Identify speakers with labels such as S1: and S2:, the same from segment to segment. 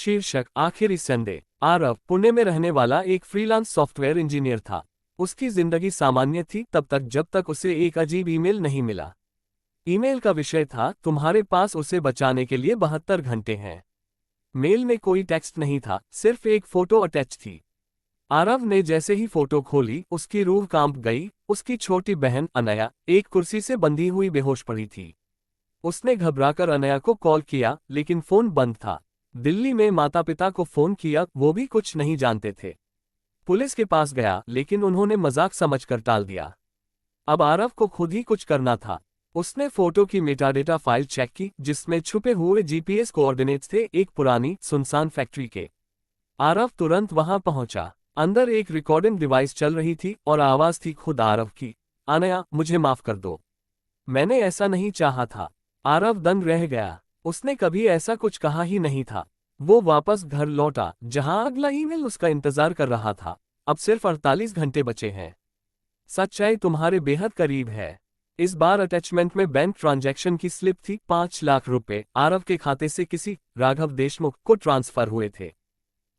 S1: शीर्षक आखिरी संडे। आरव पुणे में रहने वाला एक फ्रीलांस सॉफ्टवेयर इंजीनियर था। उसकी जिंदगी सामान्य थी तब तक जब तक उसे एक अजीब ईमेल नहीं मिला। ईमेल का विषय था, तुम्हारे पास उसे बचाने के लिए 72 घंटे हैं। मेल में कोई टेक्स्ट नहीं था, सिर्फ एक फोटो अटैच थी। आरव ने जैसे ही फोटो खोली उसकी रूह कांप गई। उसकी छोटी बहन अनया एक कुर्सी से बंधी हुई बेहोश पड़ी थी। उसने घबराकर अनया को कॉल किया लेकिन फोन बंद था। दिल्ली में माता पिता को फोन किया, वो भी कुछ नहीं जानते थे। पुलिस के पास गया लेकिन उन्होंने मजाक समझकर टाल दिया। अब आरव को खुद ही कुछ करना था। उसने फोटो की मेटाडेटा फाइल चेक की जिसमें छुपे हुए जीपीएस कोऑर्डिनेट्स थे, एक पुरानी सुनसान फैक्ट्री के। आरव तुरंत वहां पहुंचा। अंदर एक रिकॉर्डिंग डिवाइस चल रही थी और आवाज थी खुद आरव की। अनया, मुझे माफ कर दो, मैंने ऐसा नहीं चाहा था। आरव दंग रह गया। उसने कभी ऐसा कुछ कहा ही नहीं था। वो वापस घर लौटा जहां अगला ईमेल उसका इंतजार कर रहा था। अब सिर्फ 48 घंटे बचे हैं। सच्चाई तुम्हारे बेहद करीब है। इस बार अटैचमेंट में बैंक ट्रांजैक्शन की स्लिप थी। 5 लाख रुपए आरव के खाते से किसी राघव देशमुख को ट्रांसफर हुए थे।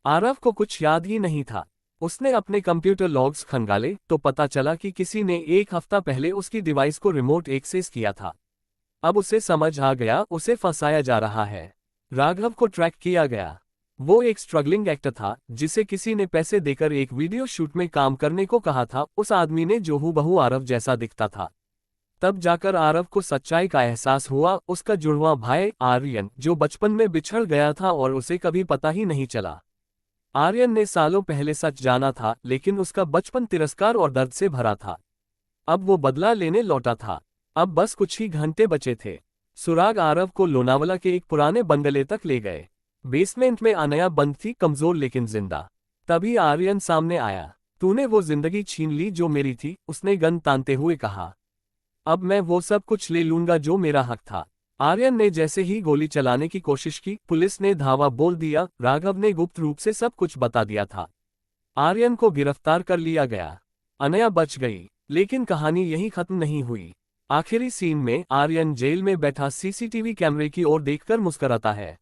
S1: आरव को कुछ याद ही नहीं था। उसने अपने कंप्यूटर लॉग्स खंगाले तो पता चला कि किसी ने एक हफ्ता पहले उसकी डिवाइस को रिमोट एक्सेस किया था। अब उसे समझ आ गया, उसे फंसाया जा रहा है। राघव को ट्रैक किया गया। वो एक स्ट्रगलिंग एक्टर था जिसे किसी ने पैसे देकर एक वीडियो शूट में काम करने को कहा था। उस आदमी ने जो हूबहू आरव जैसा दिखता था। तब जाकर आरव को सच्चाई का एहसास हुआ। उसका जुड़वां भाई आर्यन, जो बचपन में बिछड़ गया था और उसे कभी पता ही नहीं चला। आर्यन ने सालों पहले सच जाना था लेकिन उसका बचपन तिरस्कार और दर्द से भरा था। अब वो बदला लेने लौटा था। अब बस कुछ ही घंटे बचे थे। सुराग आरव को लोनावला के एक पुराने बंगले तक ले गए। बेसमेंट में अनया बंद थी, कमजोर लेकिन जिंदा। तभी आर्यन सामने आया। तूने वो जिंदगी छीन ली जो मेरी थी, उसने गन तानते हुए कहा। अब मैं वो सब कुछ ले लूंगा जो मेरा हक था। आर्यन ने जैसे ही गोली चलाने की कोशिश की, पुलिस ने धावा बोल दिया। राघव ने गुप्त रूप से सब कुछ बता दिया था। आर्यन को गिरफ्तार कर लिया गया। अनया बच गई, लेकिन कहानी यहीं खत्म नहीं हुई। आखिरी सीन में आर्यन जेल में बैठा सीसीटीवी कैमरे की ओर देखकर मुस्कुराता है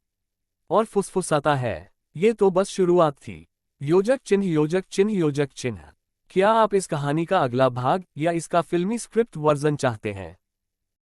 S1: और फुसफुसाता है, ये तो बस शुरुआत थी। योजक चिन्ह, योजक चिन्ह, योजक चिन्ह। क्या आप इस कहानी का अगला भाग या इसका फिल्मी स्क्रिप्ट वर्जन चाहते हैं?